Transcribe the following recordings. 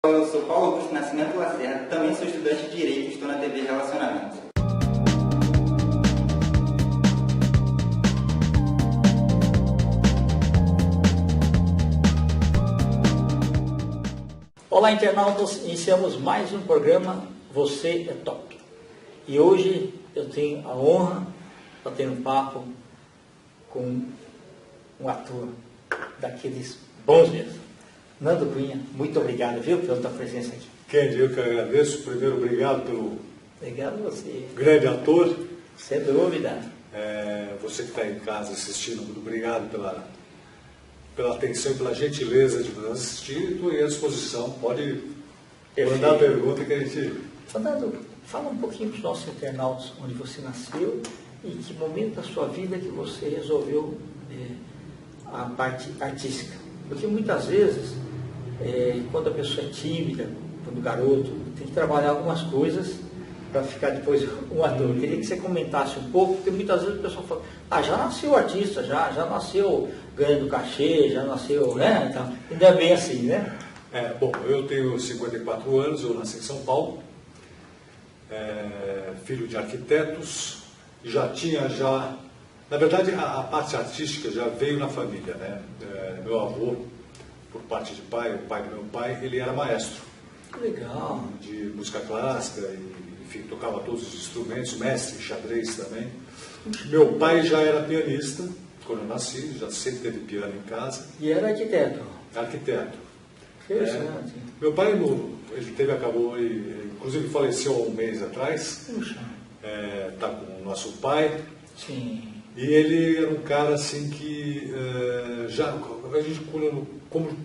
Eu sou Paulo Augusto Nascimento Lacerda, também sou estudante de Direito e estou na TV Relacionamento. Olá, internautas, iniciamos mais um programa Você é Top. E hoje eu tenho a honra de ter um papo com um ator daqueles bons mesmo. Nando Cunha, muito obrigado, viu, pela tua presença aqui. Kendi, eu que agradeço. Primeiro, obrigado pelo Obrigado a você. grande ator. Sem dúvida. Você que está em casa assistindo, muito obrigado pela atenção e pela gentileza de nos assistir. Estou à disposição. Pode mandar a pergunta que a gente... Nando, fala um pouquinho para os nossos internautas onde você nasceu e que momento da sua vida que você resolveu a parte artística. Porque muitas vezes, quando a pessoa é tímida, quando o garoto tem que trabalhar algumas coisas para ficar depois um ator. Eu queria que você comentasse um pouco, porque muitas vezes o pessoal fala, já nasceu artista, já nasceu ganhando cachê, já nasceu, né? Então, ainda é bem assim, né? Bom, eu tenho 54 anos, eu nasci em São Paulo, filho de arquitetos, na verdade a parte artística já veio na família, né? Meu avô, por parte de pai, o pai do meu pai, ele era maestro. Legal. De música clássica, enfim, tocava todos os instrumentos, mestre em xadrez também. Meu pai já era pianista, quando eu nasci, já sempre teve piano em casa. E era arquiteto. Arquiteto. Interessante. Meu pai, acabou, inclusive faleceu há um mês atrás. Puxa. Tá com o nosso pai. Sim. E ele era um cara assim que a gente,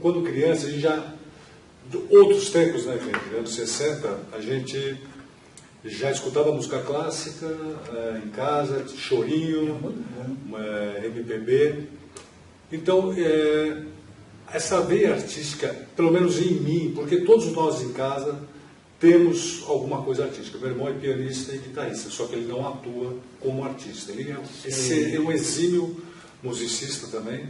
quando criança, a gente já, outros tempos, né, gente, anos 60, a gente já escutava música clássica em casa, chorinho, MPB. Então, essa veia artística, pelo menos em mim, porque todos nós em casa temos alguma coisa artística. Meu irmão é pianista e guitarrista, só que ele não atua como artista. Ele é um exímio musicista também,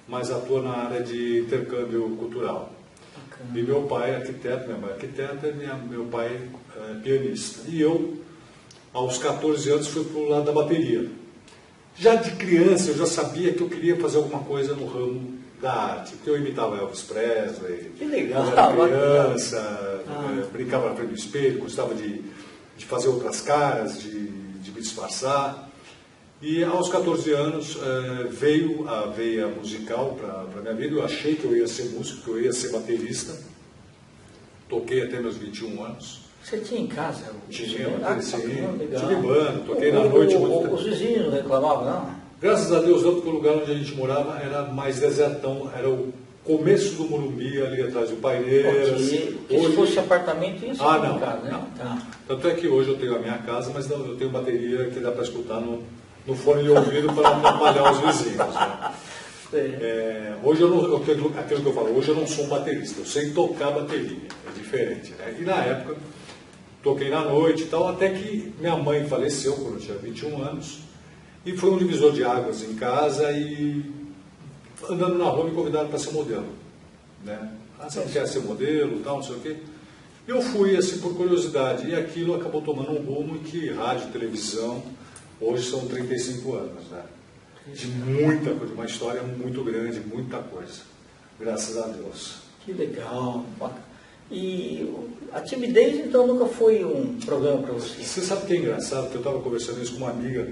mas atua na área de intercâmbio cultural. Bacana. E meu pai é arquiteto, minha mãe é arquiteta, meu pai é pianista. E eu, aos 14 anos, fui para o lado da bateria. Já de criança, eu já sabia que eu queria fazer alguma coisa no ramo da arte, porque eu imitava Elvis Presley, que legal. Eu era criança, brincava na frente do espelho, gostava de fazer outras caras, de me disfarçar. E aos 14 anos veio a veia musical para a minha vida. Eu achei que eu ia ser músico, que eu ia ser baterista. Toquei até meus 21 anos. Você tinha em casa? Tinha legal. Tive banda, toquei na noite. Os vizinhos não reclamavam, não? Graças a Deus não, porque o lugar onde a gente morava era mais desertão, era o começo do Morumbi, ali atrás do Paineiras. Se fosse apartamento, ia ser complicado, né? Não. Tá. Tanto é que hoje eu tenho a minha casa, mas não, eu tenho bateria que dá para escutar no fone de ouvido para não atrapalhar os vizinhos. Né? Hoje aquilo que eu falo, hoje eu não sou um baterista, eu sei tocar bateria, é diferente. Né? E na época, toquei na noite e tal, até que minha mãe faleceu quando eu tinha 21 anos. E foi um divisor de águas em casa e andando na rua me convidaram para ser modelo. Né? Você não quer ser modelo, tal, não sei o quê. Eu fui assim por curiosidade e aquilo acabou tomando um rumo em que rádio, televisão, hoje são 35 anos. Né? De muita coisa, uma história muito grande, muita coisa. Graças a Deus. Que legal. E a timidez então nunca foi um problema para você? Você sabe o que é engraçado? Que eu estava conversando isso com uma amiga,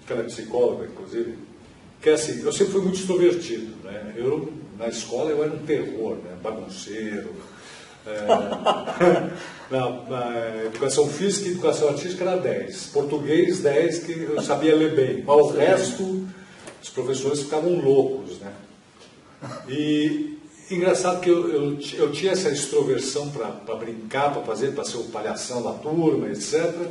que ela é psicóloga, inclusive, que é assim, eu sempre fui muito extrovertido, né? Na escola eu era um terror, né? Bagunceiro. Na educação física e educação artística era 10. Português, 10, que eu sabia ler bem. Mas o resto, os professores ficavam loucos, né? E engraçado que eu tinha essa extroversão para brincar, para ser o palhação da turma, etc.,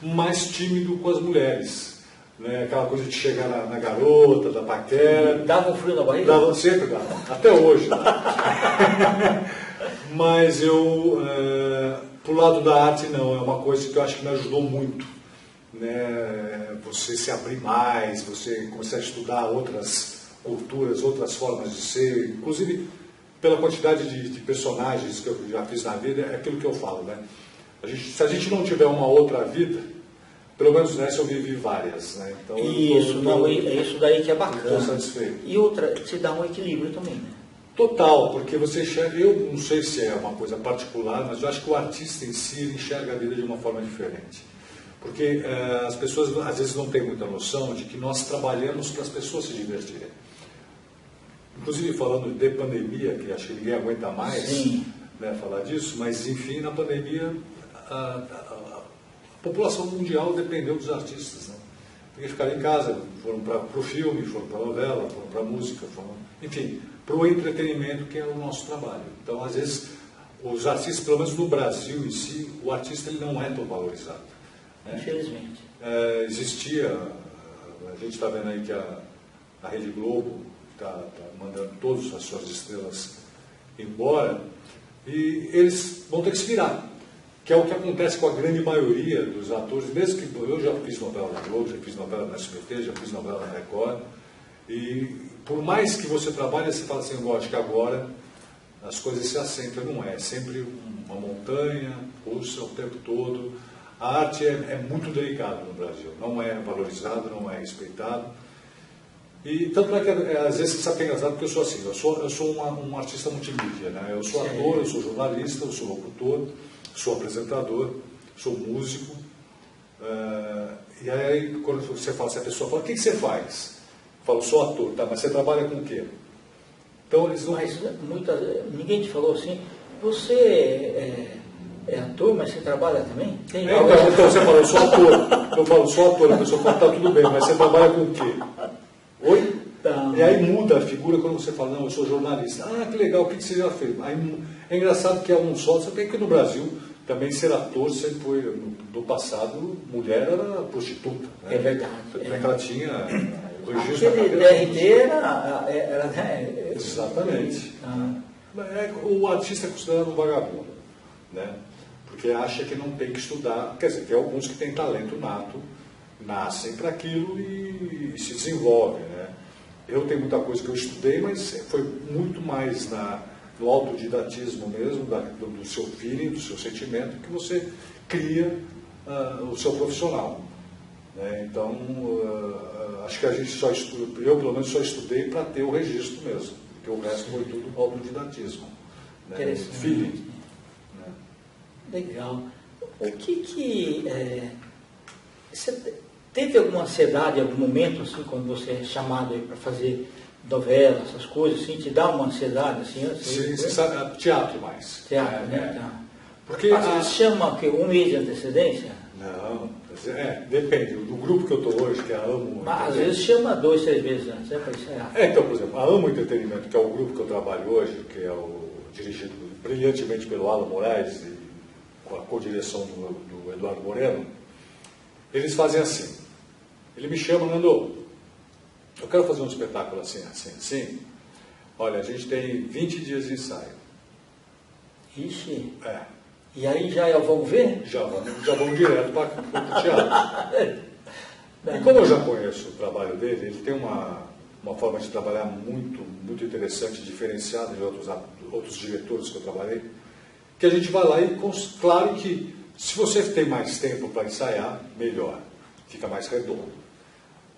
mais tímido com as mulheres. Né? Aquela coisa de chegar na garota, da paquera. Dava um frio na barriga? Sempre dava, até hoje. Mas pro lado da arte não, é uma coisa que eu acho que me ajudou muito. Né? Você se abrir mais, você começar a estudar outras culturas, outras formas de ser. Inclusive, pela quantidade de personagens que eu já fiz na vida, é aquilo que eu falo, né? Se a gente não tiver uma outra vida, pelo menos nessa eu vivi várias, né? Então, é isso daí que é bacana. Estou satisfeito. E outra, te dá um equilíbrio também, né? Total, porque você enxerga, eu não sei se é uma coisa particular, mas eu acho que o artista em si ele enxerga a vida de uma forma diferente. Porque as pessoas às vezes não têm muita noção de que nós trabalhamos para as pessoas se divertirem. Inclusive falando de pandemia, que acho que ninguém aguenta mais, né, falar disso, mas enfim, na pandemia a população mundial dependeu dos artistas, né? Porque ficaram em casa, foram para o filme, foram para a novela, foram para a música, enfim, para o entretenimento, que é o nosso trabalho. Então, às vezes, os artistas, pelo menos no Brasil em si, o artista ele não é tão valorizado, né? Infelizmente. Existia, a gente está vendo aí que a Rede Globo está mandando todas as suas estrelas embora, e eles vão ter que se virar, que é o que acontece com a grande maioria dos atores, mesmo que eu já fiz novela na Globo, já fiz novela na SBT, já fiz novela na Record, e por mais que você trabalhe, você fala assim, eu acho que agora as coisas se assentam, não é sempre uma montanha, russa o tempo todo. A arte é muito delicada no Brasil, não é valorizado, não é respeitado. E tanto é que às vezes você é engraçado porque eu sou assim, eu sou um artista multimídia, né? Eu sou ator, eu sou jornalista, eu sou locutor, sou apresentador, sou músico. E aí quando você fala, se a pessoa fala, o que você faz? Eu falo, sou ator, tá, mas você trabalha com o quê? Então eles não... Mas ninguém te falou assim, você é ator, mas você trabalha também? Então você fala, eu sou ator. Eu falo, sou ator, a pessoa fala, tá tudo bem, mas você trabalha com o quê? Oi? Tá. E aí muda a figura quando você fala, não, eu sou jornalista. Ah, que legal, o que você já fez? Aí, é engraçado que é um só, você tem que no Brasil também ser ator sempre foi, no passado, mulher era prostituta. Né? É verdade. Ela tinha o registro aquele DRT era exatamente. O artista é considerado um vagabundo, né? Porque acha que não tem que estudar, quer dizer, tem alguns que têm talento nato, nascem para aquilo e se desenvolvem, né? Eu tenho muita coisa que eu estudei, mas foi muito mais no autodidatismo mesmo, do seu feeling, do seu sentimento, que você cria o seu profissional, né? Então, acho que a gente eu pelo menos só estudei para ter o registro mesmo, porque o resto foi tudo autodidatismo, né? Feeling. Né? Legal. O que você teve alguma ansiedade em algum momento, assim, quando você é chamado para fazer novela, essas coisas, assim, te dá uma ansiedade, assim? Sim, você sabe, teatro mais. Teatro, né? Porque você chama o quê? Um mês de antecedência? Não, depende. Do grupo que eu estou hoje, que é a Amo... Mas às vezes chama 2, 3 meses antes, né, para ensaiar. Então, por exemplo, a Amo Entretenimento, que é o grupo que eu trabalho hoje, que é dirigido brilhantemente pelo Alan Moraes e com a co-direção do Eduardo Moreno, eles fazem assim. Ele me chama, Nando, eu quero fazer um espetáculo assim, assim, assim. Olha, a gente tem 20 dias de ensaio. Ixi. E aí já vamos ver? Já vamos direto para o teatro. E como eu já conheço o trabalho dele, ele tem uma forma de trabalhar muito, muito interessante, diferenciada de outros diretores que eu trabalhei, que a gente vai lá e, claro que se você tem mais tempo para ensaiar, melhor, fica mais redondo.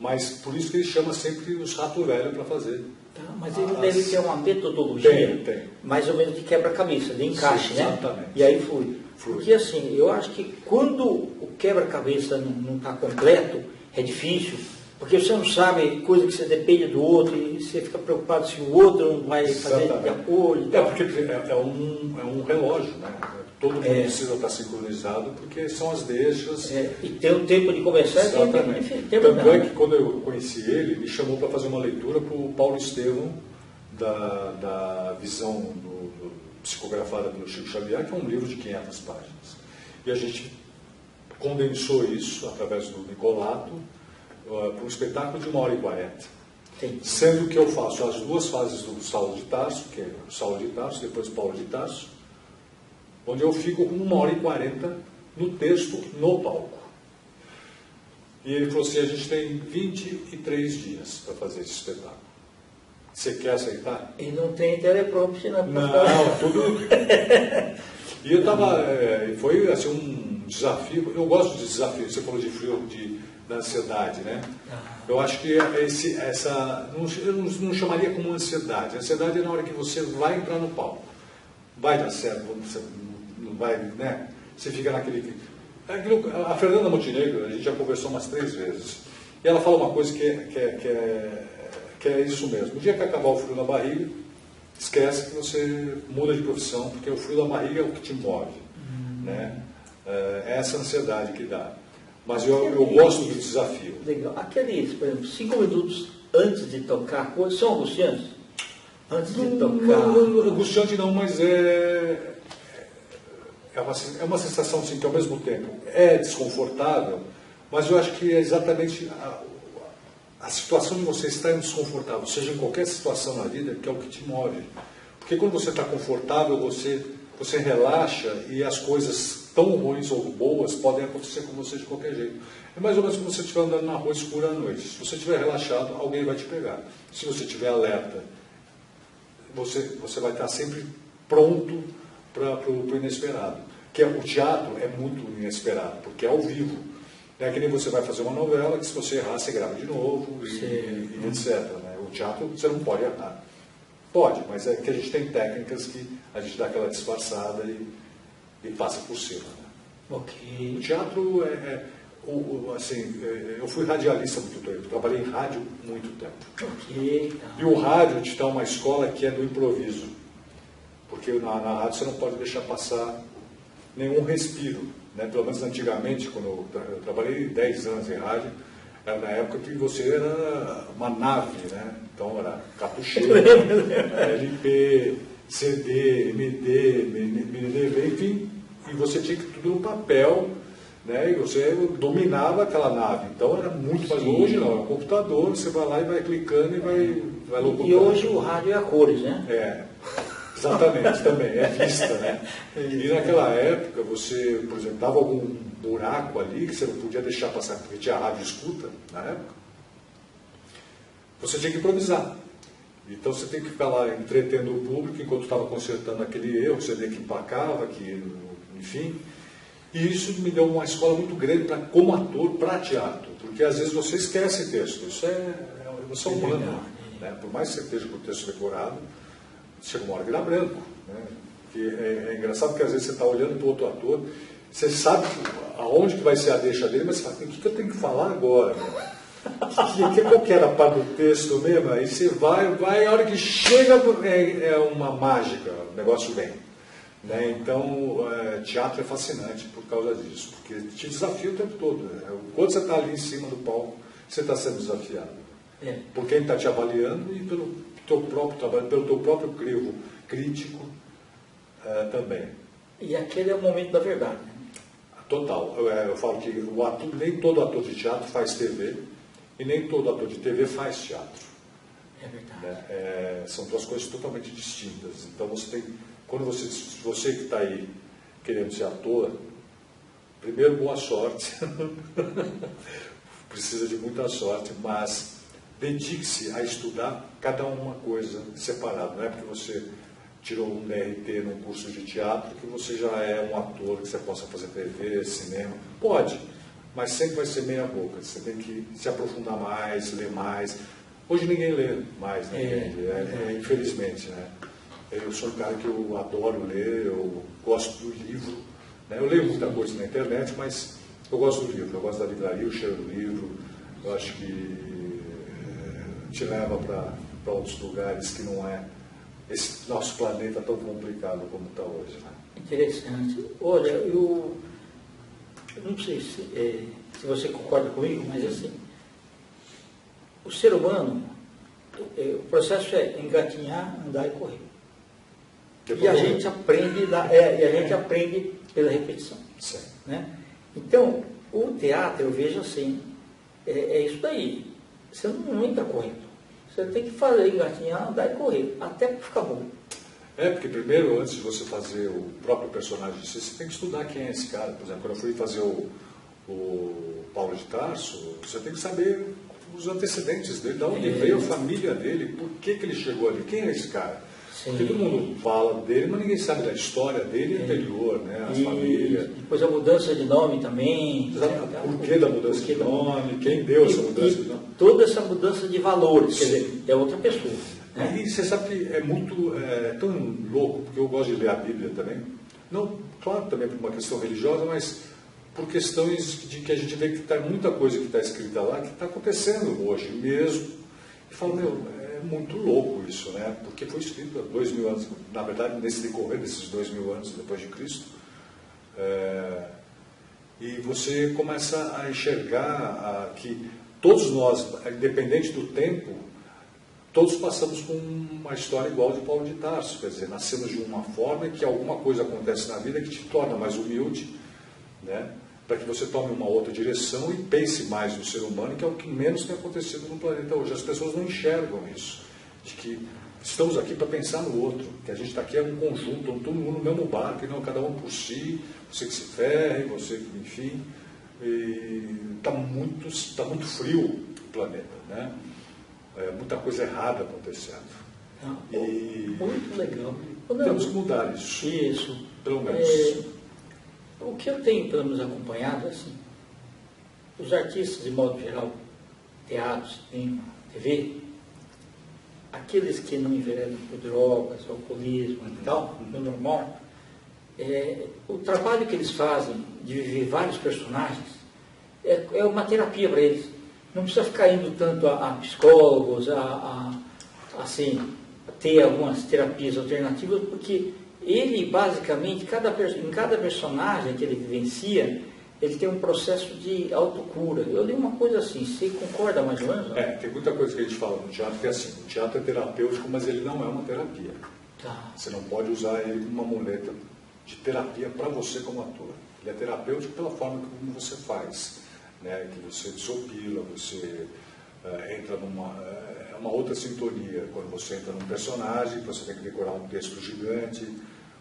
Mas por isso que ele chama sempre os rato velho para fazer. Tá, mas ele deve ter uma metodologia tem. mais ou menos de quebra-cabeça, de encaixe, sim, né? Exatamente. E aí flui. Porque assim, eu acho que quando o quebra-cabeça não está completo, é difícil, porque você não sabe coisa que você depende do outro e você fica preocupado se o outro não vai fazer de acordo. Porque é um relógio, né? Todo mundo precisa estar sincronizado, porque são as deixas. E tem um tempo de começar e tem um tempo de terminar. Tanto é que quando eu conheci ele, me chamou para fazer uma leitura para o Paulo Estevam, da visão psicografada pelo Chico Xavier, que é um livro de 500 páginas. E a gente condensou isso, através do Nicolato, para um espetáculo de 1h40. Sendo que eu faço as duas fases do Saulo de Tarso, que é o Saulo de Tarso, depois Paulo de Tarso, onde eu fico com 1h40 no texto, no palco. E ele falou assim, a gente tem 23 dias para fazer esse espetáculo. Você quer aceitar? E não tem teleprompter na Não, tudo. E eu estava. Foi assim, um desafio. Eu gosto de desafios. Você falou de frio, da ansiedade, né? Eu acho que eu não chamaria como ansiedade. A ansiedade é na hora que você vai entrar no palco. Vai dar certo, você não vai, né? Você fica naquele. A Fernanda Montenegro, a gente já conversou umas 3 vezes. E ela fala uma coisa que é isso mesmo. O dia que acabar o frio na barriga, esquece que você muda de profissão, porque o frio da barriga é o que te move. Né? É essa ansiedade que dá. Mas eu gosto do desafio. Legal. Aqueles, por exemplo, 5 minutos antes de tocar, são angustiantes? Antes de tocar. Não, angustiante não, mas é uma sensação assim, que ao mesmo tempo é desconfortável, mas eu acho que é exatamente a situação de você estar desconfortável, seja em qualquer situação na vida, que é o que te move. Porque quando você está confortável, você relaxa e as coisas tão ruins ou boas podem acontecer com você de qualquer jeito. É mais ou menos como se você estiver andando na rua escura à noite. Se você estiver relaxado, alguém vai te pegar. Se você estiver alerta, você vai estar sempre pronto para o inesperado. Que o teatro é muito inesperado, porque é ao vivo. Não é que nem você vai fazer uma novela, que se você errar, você grava de novo, e etc. Né? O teatro você não pode errar. Pode, mas é que a gente tem técnicas que a gente dá aquela disfarçada e passa por cima. Né? Ok. O teatro eu fui radialista há muito tempo, trabalhei em rádio muito tempo. Ok. E o rádio te dá uma escola que é do improviso. Porque na rádio você não pode deixar passar nenhum respiro. Né? Pelo menos antigamente, quando eu trabalhei 10 anos em rádio, era na época que você era uma nave, né? Então era capucheiro, LP, CD, MD, MDV, enfim, e você tinha que tudo no papel, né? E você dominava aquela nave. Então era muito mais. Hoje não, é um computador, você vai lá e vai clicando e vai locutando. E hoje o rádio é a cores, né? É. Exatamente, também, é vista, né? E naquela época, você, por exemplo, dava algum buraco ali que você não podia deixar passar, porque tinha rádio escuta na época, você tinha que improvisar. Então você tem que ficar lá entretendo o público enquanto estava consertando aquele erro, você vê que empacava, enfim. E isso me deu uma escola muito grande como ator para teatro, porque às vezes você esquece texto, isso é humano, né? Por mais que você esteja com o texto decorado, chega uma hora que dá branco. Né? Que é engraçado porque às vezes você está olhando para o outro ator, você sabe aonde que vai ser a deixa dele, mas você fala, o que eu tenho que falar agora? Qual que era a parte do texto mesmo? Aí você vai, a hora que chega é uma mágica, o negócio vem. Né? Então, teatro é fascinante por causa disso, porque te desafia o tempo todo. Né? Quando você está ali em cima do palco, você está sendo desafiado. Por quem está te avaliando e pelo teu próprio trabalho, pelo teu próprio crivo crítico também. E aquele é o momento da verdade. Né? Total. Eu falo que nem todo ator de teatro faz TV e nem todo ator de TV faz teatro. É verdade. Né? São 2 coisas totalmente distintas. Então quando você que está aí querendo ser ator, primeiro, boa sorte. Precisa de muita sorte, mas dedique-se a estudar cada uma coisa separada. Não é porque você tirou um DRT num curso de teatro que você já é um ator, que você possa fazer TV, cinema. Pode, mas sempre vai ser meia boca. Você tem que se aprofundar mais, ler mais. Hoje ninguém lê mais, né? Infelizmente. Né? Eu sou um cara que eu adoro ler, eu gosto do livro. Né? Eu leio muita coisa na internet, mas eu gosto do livro, eu gosto da livraria, o cheiro do livro. Eu acho que te leva para outros lugares que não é esse nosso planeta tão complicado como está hoje. Né? Interessante. Olha, eu não sei se você concorda comigo, mas assim, o ser humano, o processo é engatinhar, andar e correr. E a gente aprende pela repetição. Sim. Né? Então, o teatro, eu vejo assim, é isso daí. Você não entra correndo. Você tem que fazer, engatinhar, andar e correr, até ficar bom. Porque primeiro, antes de você fazer o próprio personagem, você tem que estudar quem é esse cara. Por exemplo, quando eu fui fazer o Paulo de Tarso, você tem que saber os antecedentes dele, de onde veio a família dele, por que ele chegou ali, quem é esse cara? Sim. Porque todo mundo fala dele, mas ninguém sabe da história dele anterior, né? A família. Depois a mudança de nome também. Por que da mudança de nome? Quem deu essa mudança de nome? Toda essa mudança de valores, quer dizer, é outra pessoa. Né? E você sabe que é muito, tão louco, porque eu gosto de ler a Bíblia também. Não, claro, também por uma questão religiosa, mas por questões de que a gente vê que tá muita coisa que está escrita lá, que está acontecendo hoje mesmo. E fala, meu, é muito louco isso, né? Porque foi escrito há 2000 anos, na verdade, nesse decorrer desses 2000 anos depois de Cristo. E você começa a enxergar que todos nós, independente do tempo, todos passamos por uma história igual de Paulo de Tarso, quer dizer, nascemos de uma forma que alguma coisa acontece na vida que te torna mais humilde, né? Para que você tome uma outra direção e pense mais no ser humano, que é o que menos tem acontecido no planeta hoje. As pessoas não enxergam isso, de que estamos aqui para pensar no outro, que a gente está aqui é um conjunto, todo mundo no mesmo barco, e não cada um por si, você que se ferre, você que, enfim, está muito frio o planeta, né? Muita coisa errada acontecendo. Muito legal. Temos que mudar isso. Isso. Pelo menos. O que eu tenho, pelo menos, acompanhado, assim, os artistas, de modo geral, teatro, cinema, TV, aqueles que não enveredam por drogas, alcoolismo e tal, no normal, o trabalho que eles fazem de viver vários personagens é uma terapia para eles. Não precisa ficar indo tanto a psicólogos, assim, a ter algumas terapias alternativas, porque ele, basicamente, em cada personagem que ele vivencia, ele tem um processo de autocura. Eu li uma coisa assim, você concorda mais ou menos? Tem muita coisa que a gente fala no teatro que é assim, o teatro é terapêutico, mas ele não é uma terapia. Tá. Você não pode usar ele como uma muleta de terapia para você como ator. Ele é terapêutico pela forma como você faz, né? Que você desopila, você entra é uma outra sintonia. Quando você entra num personagem, você tem que decorar um texto gigante,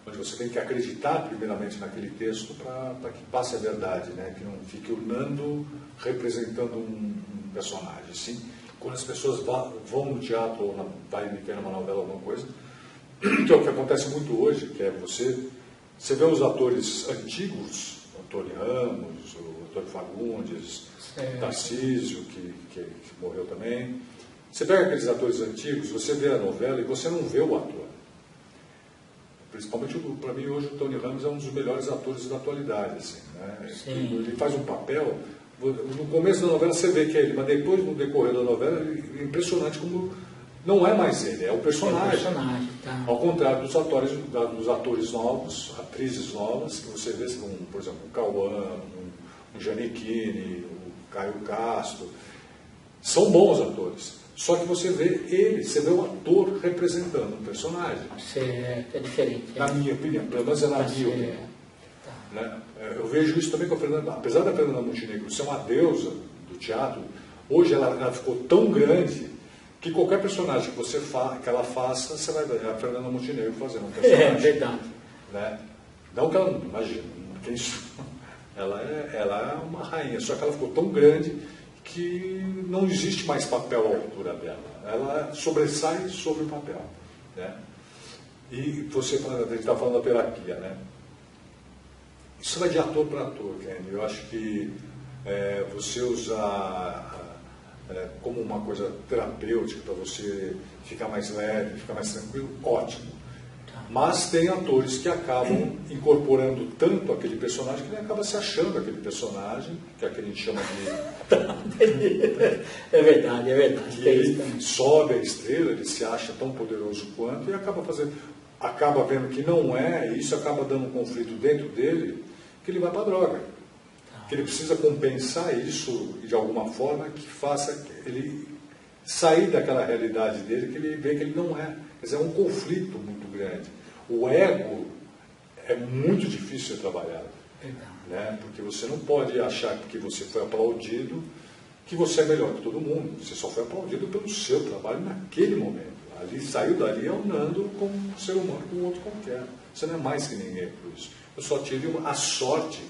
onde você tem que acreditar primeiramente naquele texto para que passe a verdade, né? Que não fique o Nando representando um personagem. Sim, quando as pessoas vão no teatro ou vai ver numa novela alguma coisa, que é o que acontece muito hoje, que é você vê os atores antigos, o Antônio Ramos, o Antônio Fagundes, Tarcísio, que morreu também. Você pega aqueles atores antigos, você vê a novela e você não vê o ator. Principalmente, para mim, hoje o Tony Ramos é um dos melhores atores da atualidade. Assim, né? Ele faz um papel, no começo da novela você vê que é ele, mas depois, no decorrer da novela, é impressionante como não é mais ele, é o personagem. Tá. Ao contrário dos atores novos, atrizes novas, que você vê, por exemplo, o Cauã, o Giannichini, o Caio Castro, são bons atores. Só que você vê o ator representando um personagem. Certo, é diferente. Na minha opinião, pelo menos é na minha opinião. Tá. Né? Eu vejo isso também com a Fernanda, apesar da Fernanda Montenegro ser uma deusa do teatro, hoje ela ficou tão grande que qualquer personagem que ela faça, você vai ver a Fernanda Montenegro fazendo um personagem. É verdade. Né? Não que ela, imagina, ela é uma rainha, só que ela ficou tão grande que não existe mais papel à altura dela. Ela sobressai sobre o papel. Né? E a gente está falando da terapia, né? Isso vai de ator para ator, Kenny. Eu acho que você usar como uma coisa terapêutica para você ficar mais leve, ficar mais tranquilo, ótimo. Mas tem atores que acabam incorporando tanto aquele personagem que ele acaba se achando aquele personagem, que é aquele que a gente chama de... É verdade. E ele sobe a estrela, ele se acha tão poderoso quanto e acaba vendo que não é, e isso acaba dando um conflito dentro dele, que ele vai para a droga. Que ele precisa compensar isso de alguma forma que faça ele sair daquela realidade dele, que ele vê que ele não é. Quer dizer, é um conflito muito grande. O ego é muito difícil de trabalhar. Né? Porque você não pode achar que você foi aplaudido, que você é melhor que todo mundo. Você só foi aplaudido pelo seu trabalho naquele momento. Ali, saiu dali andando como um ser humano, como outro qualquer. Você não é mais que ninguém por isso. Eu só tive a sorte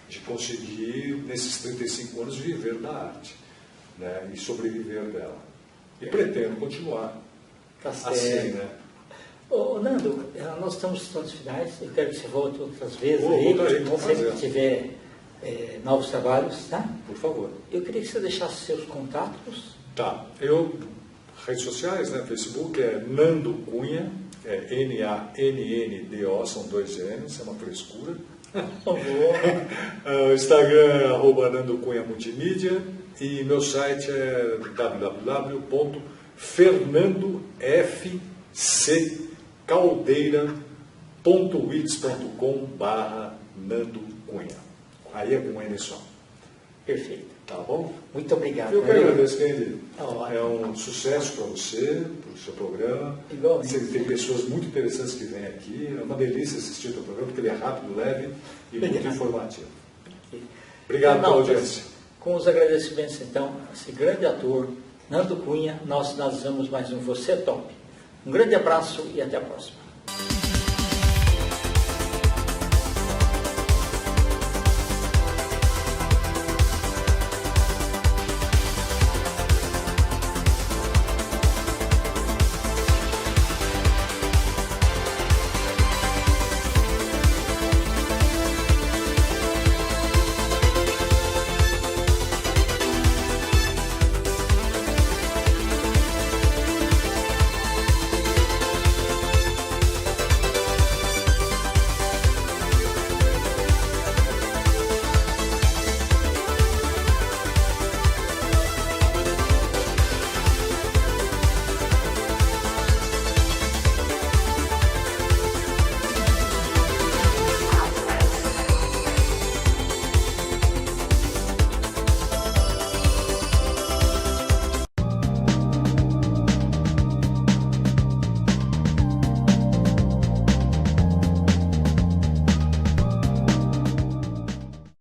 de conseguir, nesses 35 anos, viver da arte. né, e sobreviver dela. E pretendo continuar Tá certo. assim, né? Ô, Nando, nós estamos em tantos finais, eu quero que você volte outras vezes Voltarei, vamos sempre fazer. que tiver novos trabalhos, tá? Por favor. Eu queria que você deixasse seus contatos. Tá. Redes sociais, né? Facebook é Nando Cunha, é Nando, são 2 N's, é uma frescura. Por favor. O Instagram é @Nando Cunha Multimídia e meu site é www.fernandoFCaldeira.wix.com/Nando Cunha. Aí é com N só. Perfeito. Tá bom? Muito obrigado. Eu que agradeço, Kendi. Tá ótimo. É um sucesso para você, para o seu programa. Igualmente. Você tem pessoas muito interessantes que vêm aqui. É uma delícia assistir o teu programa, porque ele é rápido, leve e muito informativo. Obrigado pela audiência. Com os agradecimentos, então, a esse grande ator, Nando Cunha, nós finalizamos mais um Você é Top. Um grande abraço e até a próxima.